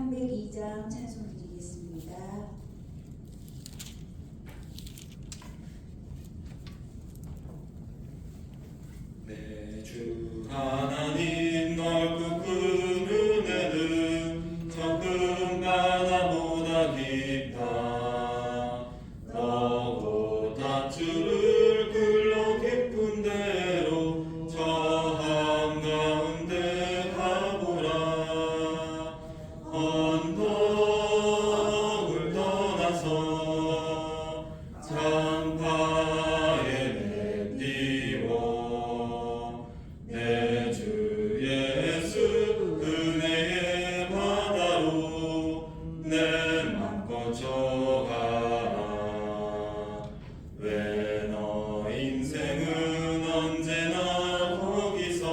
302장 찬송 드리겠습니다. 내 주 하나님 넓고 큰 은혜는 저 큰 바다보다 깊다. 너고 닷줄을 끌러 깊은 대로 저 한가운데 가보라. 언덕을 떠나서 장파에 내띄워 내 주 예수 은혜의 바다로 내 맘 뻗쳐가라. 왜 너 인생은 언제나 거기서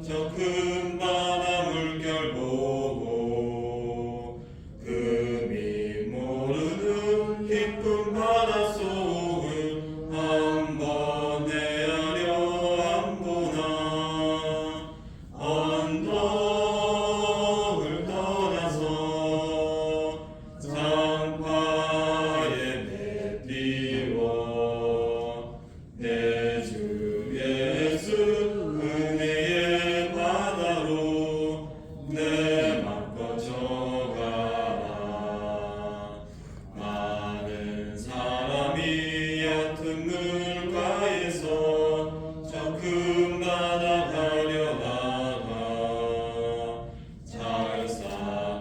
저 큰 바다 물결 보고 금이 모르는 깊은 바닷속을 한번 헤아려 안 보나. 언덕을 떠나서 장파에 내띄워 내 주 예수 은혜의 바다로 내 맘 뻗쳐가라. 많은 사람이 얕은 물가에서 저 큰 바다 가려다가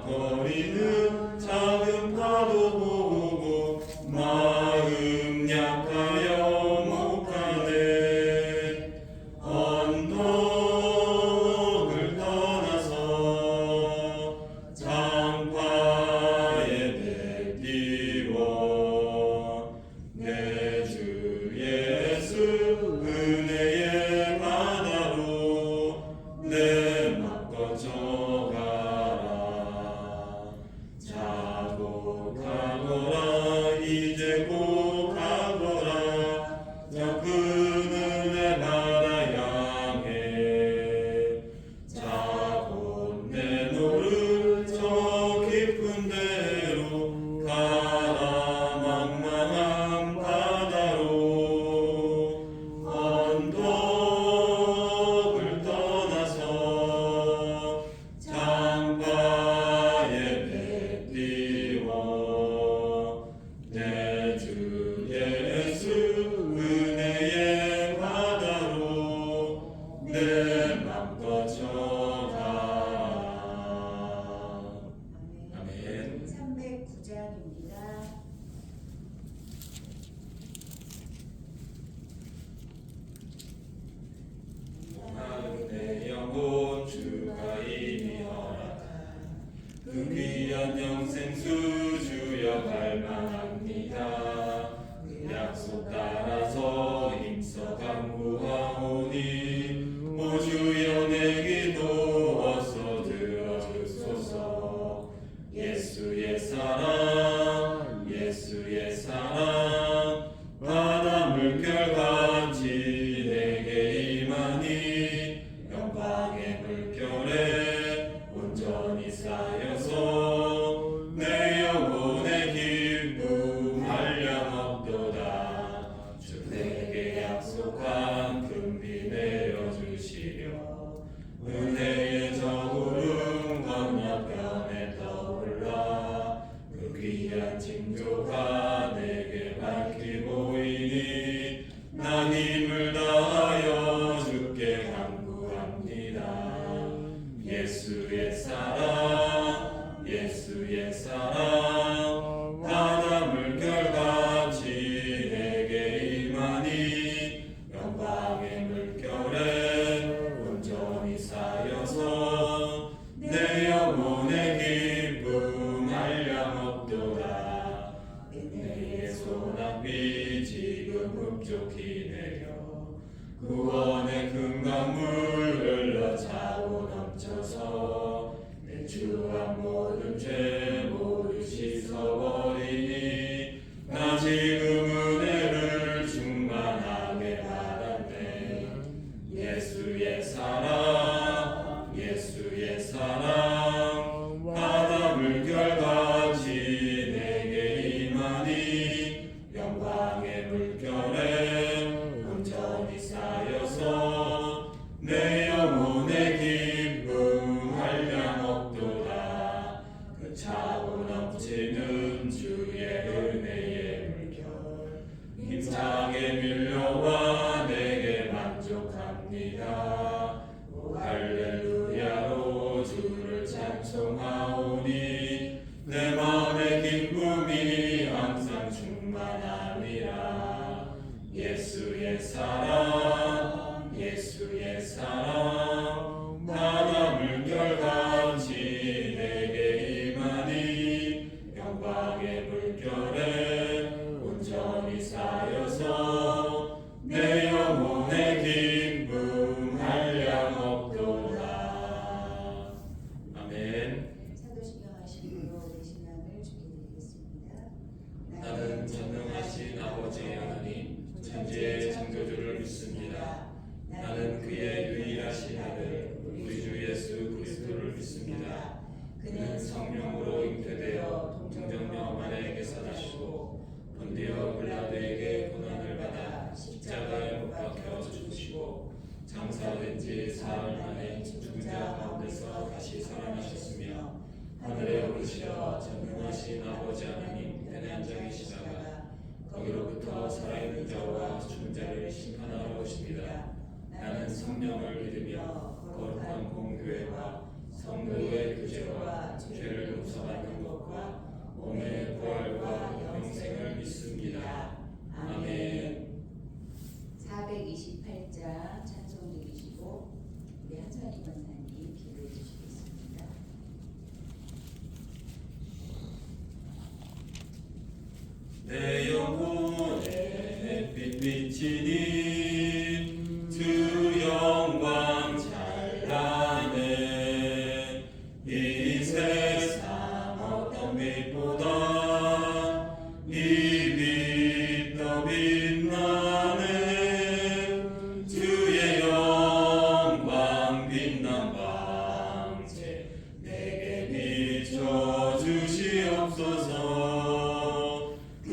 잘싹거리는 작은 파도 보고 마음 약하여 못 가네. 언덕을 떠나서 장파에 내띄워 내 주 예수 은혜의 바다로 내 맘 뻗쳐가라. 자고 가거라. 이제 곧 가거라. 저 큰 은혜 바다 향해 자고 내노를 저 깊은 데로 가라. 망망한 바다로 언덕을 떠나서 장파에 내띄워 내 주 예수 은혜의 바다로 내 맘 뻗쳐가라. 아멘. 309장입니다. 나는 내 영혼 주가 이미 허락한 그 귀한 영생수 주여 갈망합니다. 그 약속 따라서 힘써 간구하오니 오 주여 내 기도 어서 들어주소서. 예수의 사랑 예수의 사랑 바다 물결같이 내게 임하니 영광의 물결에 온전히 쌓여서 내 영혼의 기쁨 한량없도다. 주 내게 약속한 금비 내려주시려 은혜의 저구름 건너편에 떠올라. 그 귀한 징조가 내게 밝히 보이니 나 힘을 다하여 주께 간구합니다. 예수의 사랑 예수의 사랑 바다 물결같이 내게 임하니 영광의 물결에 온전히 쌓여서 내 영혼의 기쁨 한량없도다. 은혜의 소낙비 지금 흡족히 내려 구원의 큰 강물 흘러 차고 넘쳐서 내 주한 모든 죄 모르시 물결같이 내게 임하니 영광의 물결에 온전히 쌓여서 내 영혼의 기쁨 한량 없도다. 그 차고 넘치는 주의 은혜의 물결 힘차게 밀려와 내게 만족합니다. 오 할렐루야로 주를 찬송하오니 내 마음의 기쁨이 항상 충만함이라. 예수의 사랑 예수의 사랑 바다 물결같이 내게 임하니 영광의 물결에 온전히 쌓여서 내 영혼의 기쁨 한량 없도다. 아멘. 사도신경 하시고 우리 신앙을 주께 드리겠습니다. 나는 전능하신 아버지 하나님 천지의 창조주를 믿습니다. 나는 그의 유일하신 아들 우리 주 예수 그리스도를 믿습니다. 그는 성령으로 잉태되어 동정녀 마리아에게 사시고 본디오 빌라도에게 고난을 받아 십자가에 못 박혀 죽으시고 장사된 지 사흘 만에 죽은 자 가운데서 다시 살아나셨으며 하늘에 오르시어 전능하신 아버지 하나님 편에 앉아 계시다가 거기로부터 살아있는 자와 죽은 자를 심판하러 오십니다. 나는 성령을 믿으며 거룩한 공교회와 성도의 교제와 죄를 용서받는 것과 몸의 부활과 영생을 믿습니다. 아멘. 428장 찬송 드리시고 우리 한선희 권사님 기도해 주시겠습니다. 내 영혼에 햇빛 비치니 주 영광 찬란해. 이 세상 어떤 빛보다 이 빛 더 빛나네. 주의 영광 빛난 방제 내게 비춰 주시옵소서. 그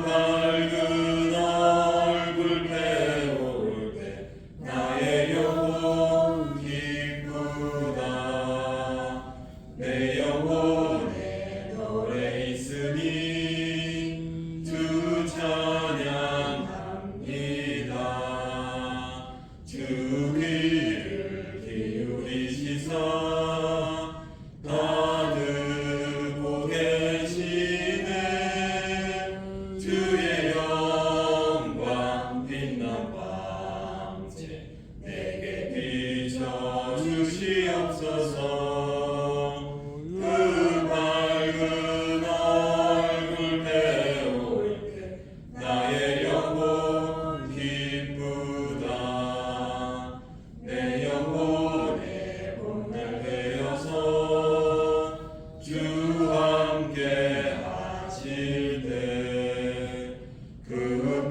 밝은 얼굴 배울 때 나의 영혼 기쁘다. 내 영혼에 노래 있으니 주 찬양합니다. 주 귀를 기울이시사 다 듣고 계시네. 주의 영광 빛난 방제 내게 비춰 주시옵소서. 그 밝은 얼굴 배울 때 나의 영혼 기쁘다. 내 영혼의 봄날 되어서 주 함께 하실 때 그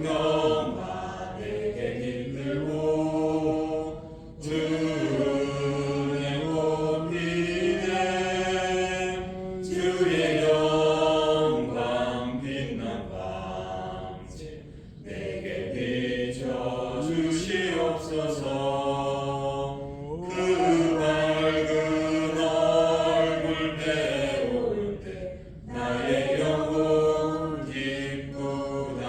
평화 내게 깃들고 주 은혜 꽃피네. 주의 영광 빛난 방제 내게 비춰 주시옵소서. 그 밝은 얼굴 배울 때 나의 영혼 기쁘다.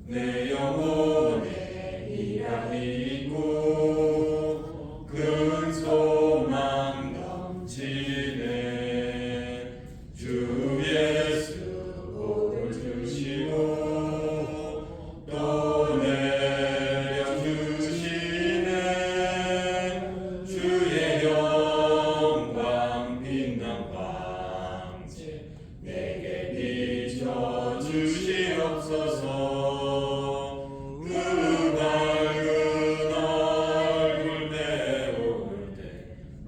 내 영혼에 희락이 있고 큰 소망 넘치네. 주 예수 복을 주시고 또 내려주시네. 주의 영광 빛난 방제 내게 비춰 주시옵소서. 그 밝은 얼굴 배울 때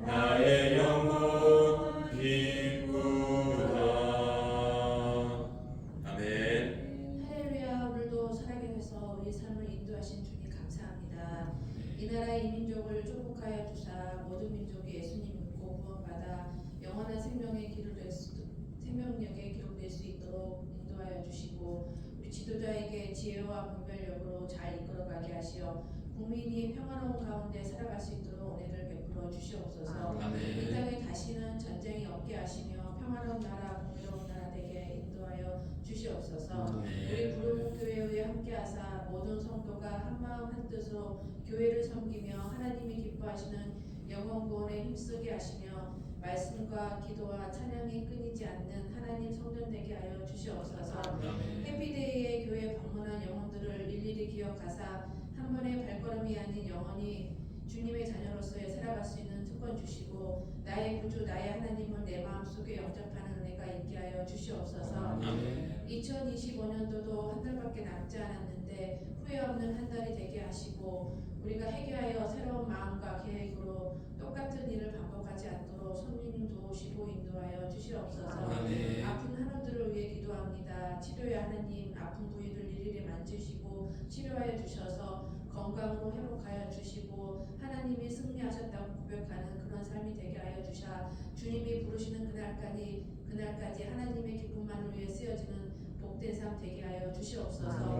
나의 영혼 기쁘다. 아멘. 할렐루야. 오늘도 살아계 해서 우리 삶을 인도하신 주님 감사합니다. 이 나라 이 민족을 축복하여 주사 모든 민족이 예수님 믿고 구원받아 영원한 생명에 지도자에게 지혜와 분별력으로 잘 이끌어가게 하시어 국민이 평화로운 가운데 살아갈 수 있도록 은혜를 베풀어 주시옵소서. 이 땅에 다시는 전쟁이 없게 하시며 평화로운 나라, 공의로운 나라 되게 인도하여 주시옵소서. 우리 부르복교회에 함께하사 모든 성도가 한마음 한뜻으로 교회를 섬기며 하나님이 기뻐하시는 영혼 구원에 힘쓰게 하시며 말씀과 기도와 찬양이 끊이지 않는 하나님 성전 되게 하여 주시옵소서. 해피데이에 교회 방문한 영혼들을 일일이 기억하사 한 번의 발걸음이 아닌 영원히 주님의 자녀로서의 살아갈 수 있는 특권 주시고 나의 구주 나의 하나님을 내 마음속에 영접하는 은혜가 있게 하여 주시옵소서. 2025년도도 한 달밖에 남지 않았는데 후회 없는 한 달이 되게 하시고 우리가 회개하여 새로운 마음과 계획으로 똑같은 일을 반복하지 않도록 성령님 도우시고 인도하여 주시옵소서. 아픈 한우들을 위해 기도합니다. 치료의 하나님 아픈 부위를 일일이 만지시고 치료하여 주셔서 건강으로 회복하여 주시고 하나님이 승리하셨다고 고백하는 그런 삶이 되게 하여 주사 주님이 부르시는 그날까지 하나님의 기쁨만을 위해 쓰여지는 복된 삶 되게 하여 주시옵소서.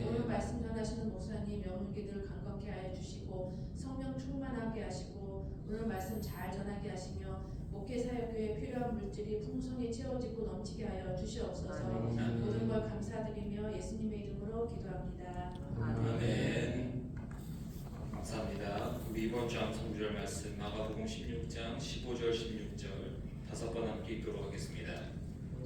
오늘 말씀 전하시는 목사님 영혼기들 강건케 하여 주시고 성령 충만하게 하시고 오늘 말씀 잘 전하게 하시며 목회 사역교에 필요한 물질이 풍성히 채워지고 넘치게 하여 주시옵소서. 모든 걸 감사드리며 예수님의 이름으로 기도합니다. 아멘. 감사합니다. 우리 이번 주 암송주일 말씀 마가복음 16장 15절 16절 다섯 번 함께 읽도록 하겠습니다.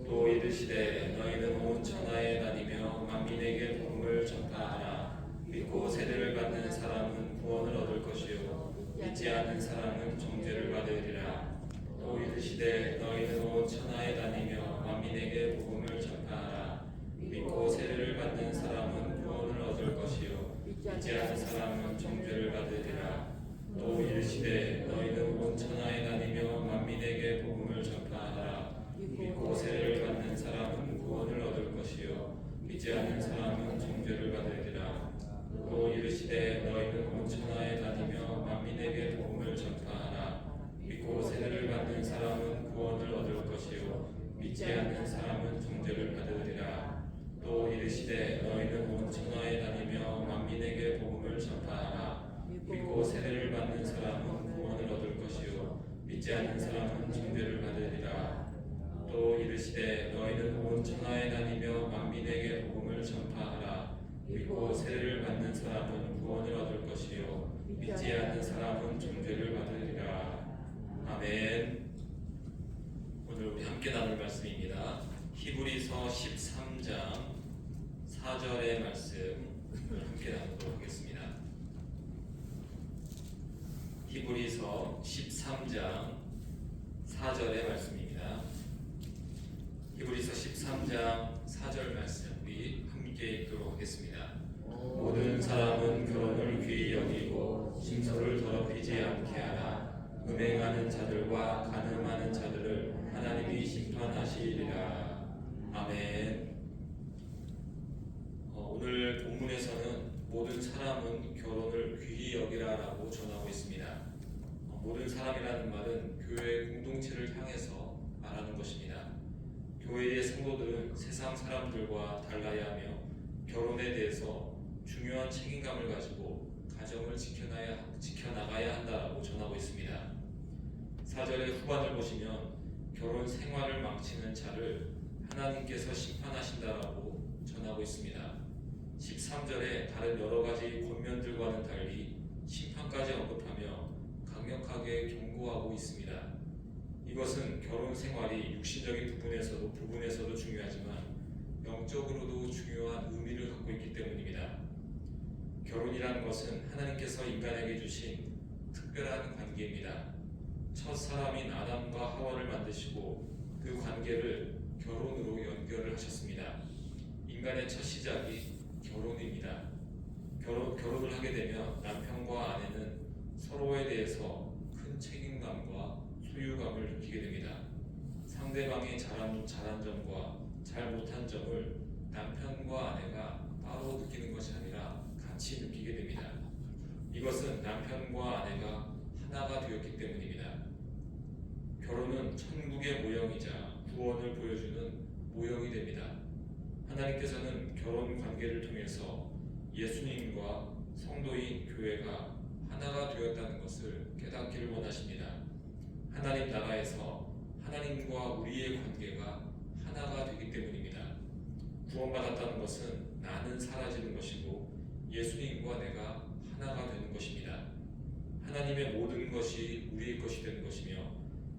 또 이르시되 너희는 온 천하에 다니며 만민에게 복음을 전파하라. 믿고 세례를 받는 사람은 구원을 얻을 것이요 믿지 않는 사람은 정죄를 받으리라. 또 이르시되 너희는 온 천하에 다니며 만민에게 복음을 전파하라. 믿고 세례를 받는 사람은 구원을 얻을 것이요 믿지 않는 사람은 정죄를 받으리라. 또 이르시되 너희는 온 천하에 다니며 만민에게 복음을 전파하라. 믿고 세례를 받는 사람은 구원을 얻을 것이요 믿지 않는 사람은 정죄를 받으리라. 또 이르시되 너희는 온 천하에 다니며 만민에게 복음을 전파하라. 믿고 세례를 받는 사람은 구원을 얻을 것이요 믿지 않는 사람은 정죄를 받으리라. 또 이르시되 너희는 온 천하에 다니며 만민에게 복음을 전파하라. 믿고 세례를 받는 사람은 구원을 얻을 것이요 믿지 않는 사람은 정죄를 받으리라. 또 이르시되 너희는 온 천하에 다니며 만민에게 복음을 전파하라. 믿고 세례를 받는 사람은 구원을 얻을 것이요 믿지 않는 사람은 정죄를 받으리라. 아멘. 오늘 우리 함께 나눌 말씀입니다. 히브리서 13장 4절의 말씀 함께 나누도록 하겠습니다. 히브리서 13장 4절의 말씀입니다. 히브리서 13장 4절 말씀 우리 함께 읽도록 하겠습니다. 모든 사람은 결혼을 귀히 여기고 심소를 더럽히지 않게 하라. 음행하는 자들과 간음하는 자들을 하나님이 심판하시리라. 아멘. 오늘 본문에서는 모든 사람은 결혼을 귀히 여기라라고 전하고 있습니다. 모든 사람이라는 말은 교회 공동체를 향해서 말하는 것입니다. 교회의 성도들은 세상 사람들과 달라야 하며 결혼에 대해서 중요한 책임감을 가지고 가정을 지켜나가야 한다라고 전하고 있습니다. 4절의 후반을 보시면 결혼 생활을 망치는 자를 하나님께서 심판하신다라고 전하고 있습니다. 13절에 다른 여러 가지 권면들과는 달리 심판까지 언급하며 강력하게 경고하고 있습니다. 이것은 결혼 생활이 육신적인 부분에서도 중요하지만 영적으로도 중요한 의미를 갖고 있기 때문입니다. 결혼이라는 것은 하나님께서 인간에게 주신 특별한 관계입니다. 첫 사람인 아담과 하와를 만드시고 그 관계를 결혼으로 연결을 하셨습니다. 인간의 첫 시작이 결혼입니다. 결혼을 하게 되면 남편과 아내는 서로에 대해서 큰 책임감과 소유감을 느끼게 됩니다. 상대방이 잘한 점과 잘 못한 점을 남편과 아내가 따로 느끼는 것이 아니라 같이 느끼게 됩니다. 이것은 남편과 아내가 하나가 되었기 때문입니다. 결혼은 천국의 모형이자 구원을 보여주는 모형이 됩니다. 하나님께서는 결혼 관계를 통해서 예수님과 성도인 교회가 하나가 되었다는 것을 깨닫기를 원하십니다. 하나님 나라에서 하나님과 우리의 관계가 하나가 되기 때문입니다. 구원받았다는 것은 나는 사라지는 것이고 예수님과 내가 하나가 되는 것입니다. 하나님의 모든 것이 우리의 것이 되는 것이며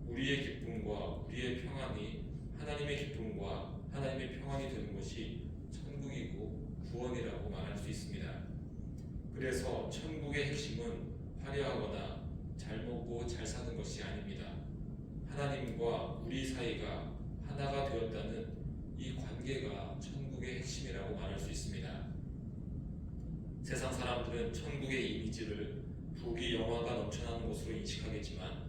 우리의 기쁨과 우리의 평안이 하나님의 기쁨과 하나님의 평안이 되는 것이 천국이고 구원이라고 말할 수 있습니다. 그래서 천국의 핵심은 화려하거나 잘 먹고 잘 사는 것이 아닙니다. 하나님과 우리 사이가 하나가 되었다는 이 관계가 천국의 핵심이라고 말할 수 있습니다. 세상 사람들은 천국의 이미지를 부귀 영화가 넘쳐나는 곳으로 인식하겠지만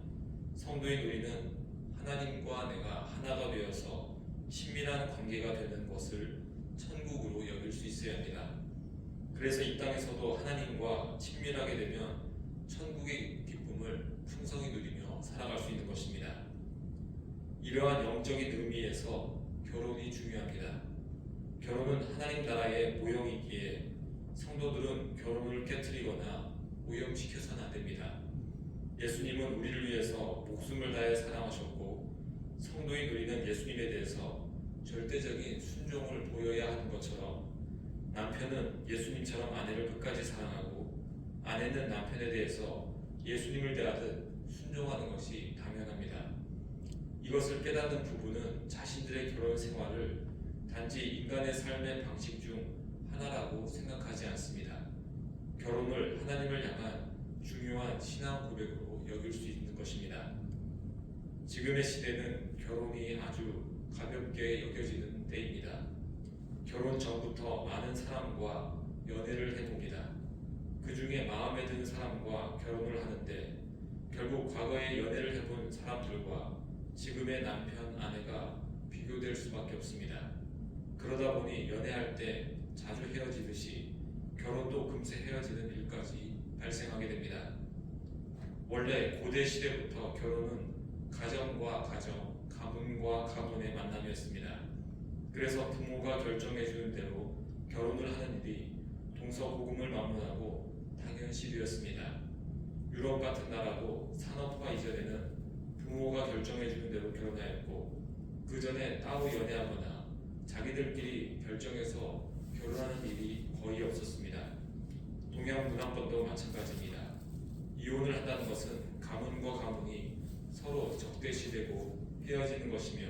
성도인 우리는 하나님과 내가 하나가 되어서 친밀한 관계가 되는 것을 천국으로 여길 수 있어야 합니다. 그래서 이 땅에서도 하나님과 친밀하게 되면 천국의 기쁨을 풍성히 누리며 살아갈 수 있는 것입니다. 이러한 영적인 의미에서 결혼이 중요합니다. 결혼은 하나님 나라의 모형이기에 성도들은 결혼을 깨트리거나 오염시켜서는 안 됩니다. 예수님은 우리를 위해서 목숨을 다해 사랑하셨고 성도인 우리는 예수님에 대해서 절대적인 순종을 보여야 하는 것처럼 남편은 예수님처럼 아내를 끝까지 사랑하고 아내는 남편에 대해서 예수님을 대하듯 순종하는 것이 당연합니다. 이것을 깨닫는 부부는 자신들의 결혼 생활을 단지 인간의 삶의 방식 중 하나라고 생각하지 않습니다. 결혼을 하나님을 향한 중요한 신앙 고백으로 여길 수 있는 것입니다. 지금의 시대는 결혼이 아주 가볍게 여겨지는 때입니다. 결혼 전부터 많은 사람과 연애를 해봅니다. 그 중에 마음에 드는 사람과 결혼을 하는데 결국 과거에 연애를 해본 사람들과 지금의 남편, 아내가 비교될 수밖에 없습니다. 그러다 보니 연애할 때 자주 헤어지듯이 결혼도 금세 헤어지는 일까지 발생하게 됩니다. 원래 고대 시대부터 결혼은 가정과 가정, 가문과 가문의 만남이었습니다. 그래서 부모가 결정해 주는 대로 결혼을 하는 일이 동서고금을 막론하고 당연시 되었습니다. 유럽 같은 나라도 산업화 이전에는 부모가 결정해 주는 대로 결혼하였고 그 전에 따로 연애하거나 자기들끼리 결정해서 결혼하는 일이 거의 없었습니다. 동양 문화권도 마찬가지입니다. 이혼을 한다는 것은 가문과 가문이 서로 적대시되고 헤어지는 것이며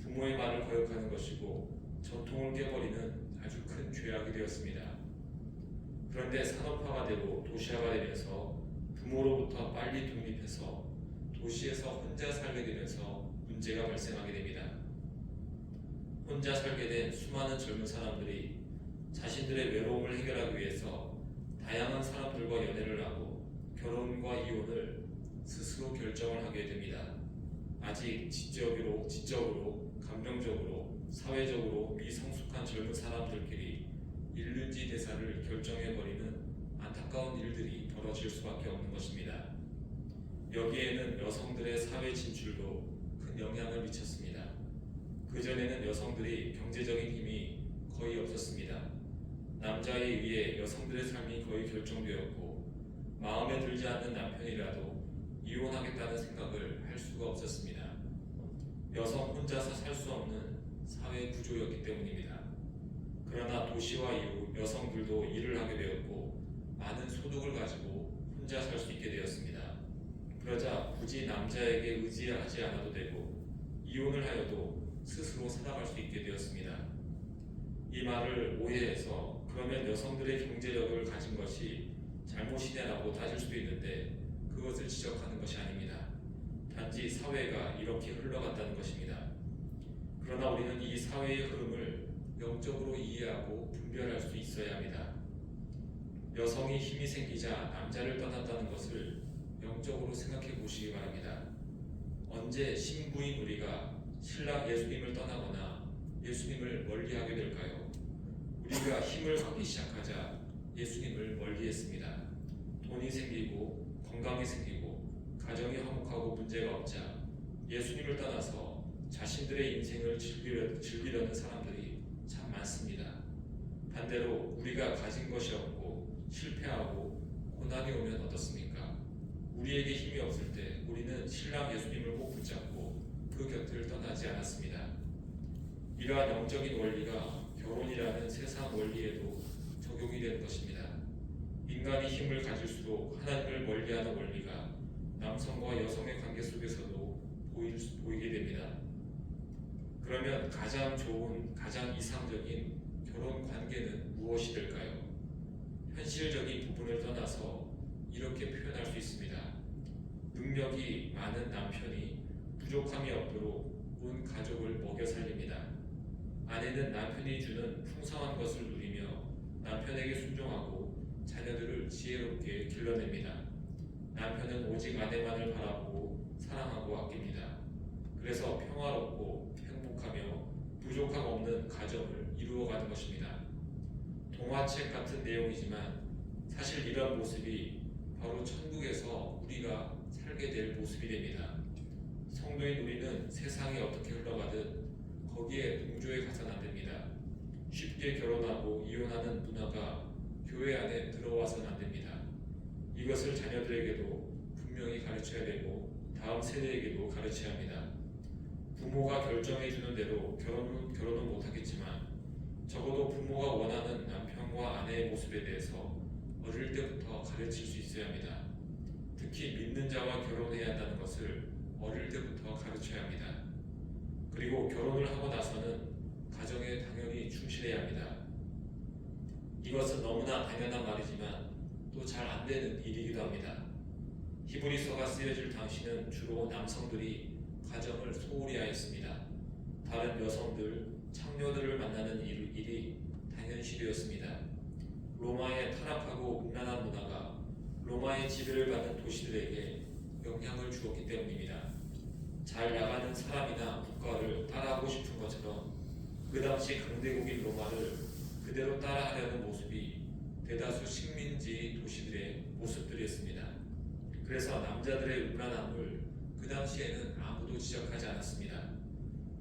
부모의 말을 거역하는 것이고 전통을 깨버리는 아주 큰 죄악이 되었습니다. 그런데 산업화가 되고 도시화가 되면서 부모로부터 빨리 독립해서 도시에서 혼자 살게 되면서 문제가 발생하게 됩니다. 혼자 살게 된 수많은 젊은 사람들이 자신들의 외로움을 해결하기 위해서 다양한 사람들과 연애를 하고 결혼과 이혼을 스스로 결정을 하게 됩니다. 아직 지적으로, 감정적으로, 사회적으로 미성숙한 젊은 사람들끼리 일륜지 대사를 결정해버리는 안타까운 일들이 벌어질 수밖에 없는 것입니다. 여기에는 여성들의 사회 진출도 큰 영향을 미쳤습니다. 그전에는 여성들이 경제적인 힘이 거의 없었습니다. 남자에 의해 여성들의 삶이 거의 결정되었고 마음에 들지 않는 남편이라도 이혼하겠다는 생각을 할 수가 없었습니다. 여성 혼자서 살 수 없는 사회 구조였기 때문입니다. 그러나 도시화 이후 여성들도 일을 하게 되었고 많은 소득을 가지고 혼자 살 수 있게 되었습니다. 그러자 굳이 남자에게 의지하지 않아도 되고 이혼을 하여도 스스로 살아갈 수 있게 되었습니다. 이 말을 오해해서 그러면 여성들의 경제력을 가진 것이 잘못이냐라고 따질 수도 있는데 그것을 지적하는 것이 아닙니다. 단지 사회가 이렇게 흘러갔다는 것입니다. 그러나 우리는 이 사회의 흐름을 영적으로 이해하고 분별할 수 있어야 합니다. 여성이 힘이 생기자 남자를 떠났다는 것을 영적으로 생각해 보시기 바랍니다. 언제 신부인 우리가 신랑 예수님을 떠나거나 예수님을 멀리하게 될까요? 우리가 힘을 갖기 시작하자 예수님을 멀리했습니다. 돈이 생기고 건강이 생기고 가정이 화목하고 문제가 없자 예수님을 떠나서 자신들의 인생을 즐기려는 사람들이 참 많습니다. 반대로 우리가 가진 것이 없고 실패하고 고난이 오면 어떻습니까? 우리에게 힘이 없을 때 우리는 신랑 예수님을 꼭 붙잡고 그 곁을 떠나지 않았습니다. 이러한 영적인 원리가 결혼이라는 세상 원리에도 적용이 되는 것입니다. 인간이 힘을 가질수록 하나님을 멀리하는 원리가 남성과 여성의 관계 속에서도 보이게 됩니다. 그러면 가장 좋은, 가장 이상적인 결혼 관계는 무엇이 될까요? 현실적인 부분을 떠나서 이렇게 표현할 수 있습니다. 능력이 많은 남편이 부족함이 없도록 온 가족을 먹여 살립니다. 아내는 남편이 주는 풍성한 것을 누리며 남편에게 순종하고 자녀들을 지혜롭게 길러냅니다. 남편은 오직 아내만을 바라보고 사랑하고 아낍니다. 그래서 평화롭고 행복하며 부족함 없는 가정을 이루어가는 것입니다. 동화책 같은 내용이지만 사실 이런 모습이 바로 천국에서 우리가 살게 될 모습이 됩니다. 성도인 우리는 세상이 어떻게 흘러가든 거기에 동조해 가서는 안 됩니다. 쉽게 결혼하고 이혼하는 문화가 교회 안에 들어와서는 안 됩니다. 이것을 자녀들에게도 분명히 가르쳐야 되고 다음 세대에게도 가르쳐야 합니다. 부모가 결정해 주는 대로 결혼은 못하겠지만 적어도 부모가 원하는 남편과 아내의 모습에 대해서 어릴 때부터 가르칠 수 있어야 합니다. 특히 믿는 자와 결혼해야 한다는 것을 어릴 때부터 가르쳐야 합니다. 그리고 결혼을 하고 나서는 가정에 당연히 충실해야 합니다. 이것은 너무나 당연한 말이지만 또 잘 안 되는 일이기도 합니다. 히브리서가 쓰여질 당시는 주로 남성들이 가정을 소홀히 하였습니다. 다른 여성들, 창녀들을 만나는 일이 당연시되었습니다. 로마의 타락하고 음란한 문화가 로마의 지배를 받는 도시들에게 영향을 주었기 때문입니다. 잘 나가는 사람이나 국가를 따라하고 싶은 것처럼 그 당시 강대국인 로마를 그대로 따라하려는 모습이 대다수 식민지 도시들의 모습들이었습니다. 그래서 남자들의 음란함을 그 당시에는 아무도 지적하지 않았습니다.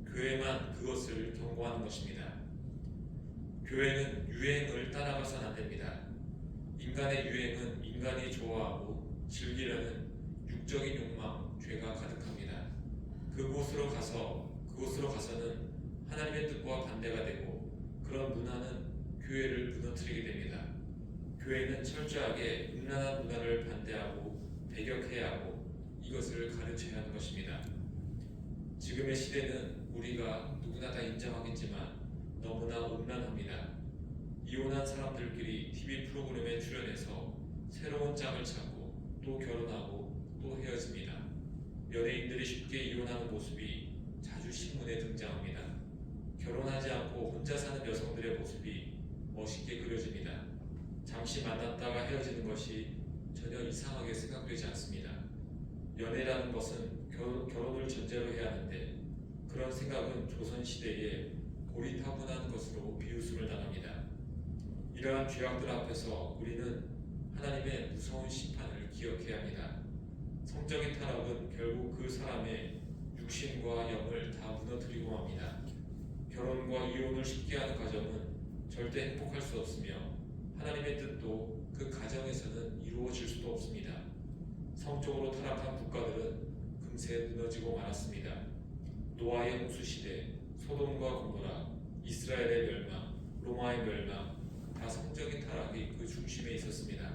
교회만 그것을 경고하는 것입니다. 교회는 유행을 따라가서는 안 됩니다. 인간의 유행은 인간이 좋아하고 즐기려는 육적인 욕망, 죄가 가득합니다. 그곳으로 가서는 하나님의 뜻과 반대가 되고 그런 문화는 교회를 무너뜨리게 됩니다. 교회는 철저하게 음란한 문화를 반대하고 배격해야 하고 이것을 가르쳐야 하는 것입니다. 지금의 시대는 우리가 누구나 다 인정하겠지만 너무나 음란합니다. 이혼한 사람들끼리 TV 프로그램에 출연해서 새로운 짝을 찾고 또 결혼하고 또 헤어집니다. 연예인들이 쉽게 이혼하는 모습이 자주 신문에 등장합니다. 결혼하지 않고 혼자 사는 여성들의 모습이 멋있게 그려집니다. 잠시 만났다가 헤어지는 것이 전혀 이상하게 생각되지 않습니다. 연애라는 것은 결혼을 전제로 해야 하는데 그런 생각은 조선시대에 고리타분한 것으로 비웃음을 당합니다. 이러한 죄악들 앞에서 우리는 하나님의 무서운 심판을 기억해야 합니다. 성적인 타락은 결국 그 사람의 육신과 영을 다 무너뜨리고 맙니다. 결혼과 이혼을 쉽게 하는 가정은 절대 행복할 수 없으며 하나님의 뜻도 그 가정에서는 이루어질 수도 없습니다. 성적으로 타락한 국가들은 금세 무너지고 말았습니다. 노아의 홍수 시대, 소돔과 고모라, 이스라엘의 멸망, 로마의 멸망, 다 성적인 타락이 그 중심에 있었습니다.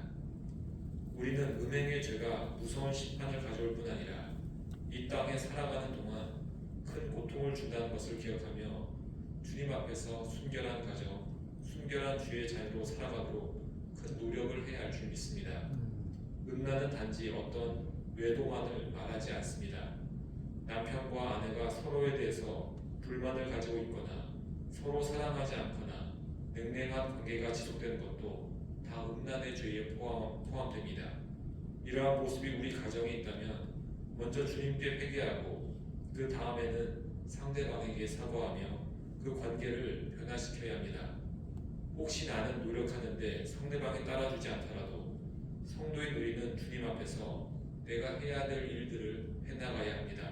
우리는 음행의 죄가 무서운 심판을 가져올 뿐 아니라 이 땅에 살아가는 동안 큰 고통을 준다는 것을 기억하며 주님 앞에서 순결한 가정, 순결한 주의 자녀로 살아가도록 큰 노력을 해야 할 줄 믿습니다. 음란은 단지 어떤 외도만을 말하지 않습니다. 남편과 아내가 서로에 대해서 불만을 가지고 있거나 서로 사랑하지 않거나 냉랭한 관계가 지속되는 것도 다 음란의 죄에 포함됩니다. 이러한 모습이 우리 가정에 있다면 먼저 주님께 회개하고 그 다음에는 상대방에게 사과하며 그 관계를 변화시켜야 합니다. 혹시 나는 노력하는데 상대방이 따라주지 않더라도 성도인 우리는 주님 앞에서 내가 해야 될 일들을 해나가야 합니다.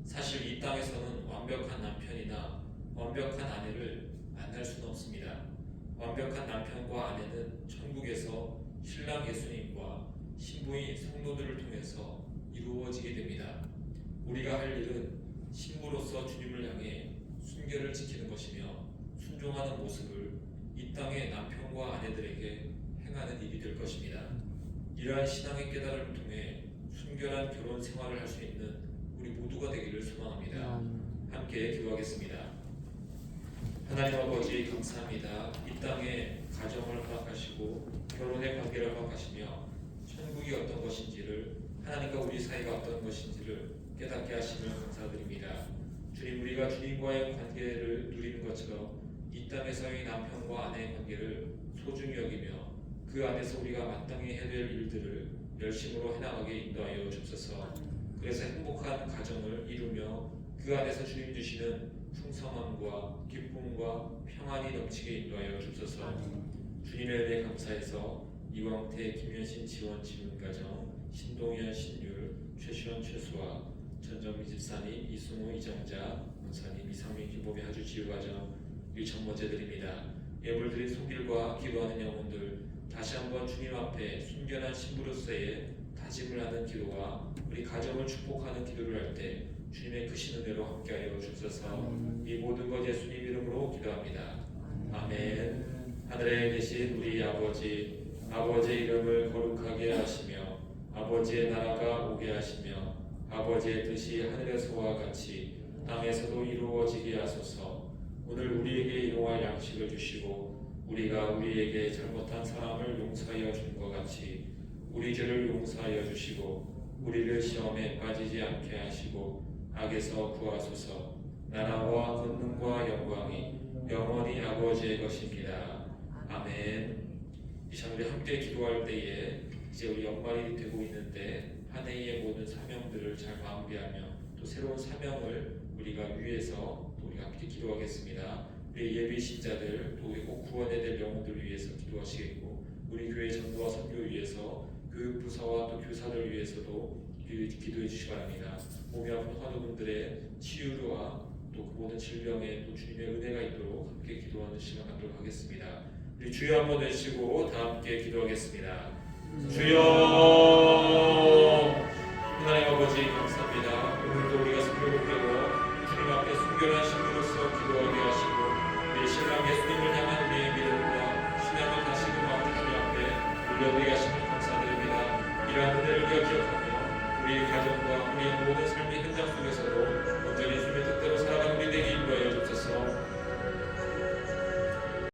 사실 이 땅에서는 완벽한 남편이나 완벽한 아내를 만날 수는 없습니다. 완벽한 남편과 아내는 천국에서 신랑 예수님과 신부인 성도들을 통해서 이루어지게 됩니다. 우리가 할 일은 신부로서 주님을 향해 순결을 지키는 것이며 순종하는 모습을 이 땅의 남편과 아내들에게 행하는 일이 될 것입니다. 이러한 신앙의 깨달음을 통해 순결한 결혼 생활을 할 수 있는 우리 모두가 되기를 소망합니다. 함께 기도하겠습니다. 하나님 아버지 감사합니다. 이 땅에 가정을 허락하시고 결혼의 관계를 허락하시며 천국이 어떤 것인지를 하나님과 우리 사이가 어떤 것인지를 깨닫게 하시며 감사드립니다. 주님, 우리가 주님과의 관계를 누리는 것처럼 이 땅에서의 남편과 아내의 관계를 소중히 여기며 그 안에서 우리가 마땅히 해야 될 일들을 열심으로 해나가게 인도하여 주옵소서. 그래서 행복한 가정을 이루며 그 안에서 주님 주시는 풍성함과 기쁨과 평안이 넘치게 인도하여 주옵소서. 주님의 은혜 감사해서 이광태, 김현신, 지원, 지문가정, 신동현, 신율, 최시원, 최수아, 전정미 집사님, 이승우, 이정자, 원사님, 이상민, 김보배, 하주, 지우가정 일천번째드립니다. 예물드린 손길과 기도하는 영혼들 다시 한번 주님 앞에 순결한 신부로서의 다짐을 하는 기도와 우리 가정을 축복하는 기도를 할 때 주님의 크신 은혜로 함께하여 주옵소서. 이 모든 것 예수님 이름으로 기도합니다. 아멘. 하늘에 계신 우리 아버지, 아버지의 이름을 거룩하게 하시며 아버지의 나라가 오게 하시며 아버지의 뜻이 하늘에서와 같이 땅에서도 이루어지게 하소서. 오늘 우리에게 일용할 양식을 주시고 우리가 우리에게 잘못한 사람을 용서하여 준 것 같이 우리 죄를 용서하여 주시고 우리를 시험에 빠지지 않게 하시고 악에서 구하소서. 나라와 권능과 영광이 영원히 아버지의 것입니다. 아멘. 이 시간 우리 함께 기도할 때에 이제 우리 연말이 되고 있는데 한 해의 모든 사명들을 잘 마무리하며 또 새로운 사명을 우리가 위해서 또 우리가 함께 기도하겠습니다. 우리 예비 신자들 또 우리 꼭 구원해야 될 영혼들을 위해서 기도하시겠고 우리 교회 전도와 선교 위해서 교육부서와 또 교사들 위해서도 기도해 주시기 바랍니다. 몸이 아픈 환우분들의 치유와 또 그 모든 질병에 또 주님의 은혜가 있도록 함께 기도하는 시간 갖도록 하겠습니다. 우리 주여 한번 외치고 다 함께 기도하겠습니다. 주여. 하나님 아버지 감사합니다. 오늘도 우리가 성경을 깨고 주님 앞에 순결한 신부로서 기도하게 하시고 우리 신랑 예수님을 향한 우리의 믿음과 신앙을 다시금 아버지 주님 앞에 올려드리게 하시면 감사드립니다. 이러한 은혜를 기억하며 우리의 가정과 우리의 모든 삶의 현장 속에서도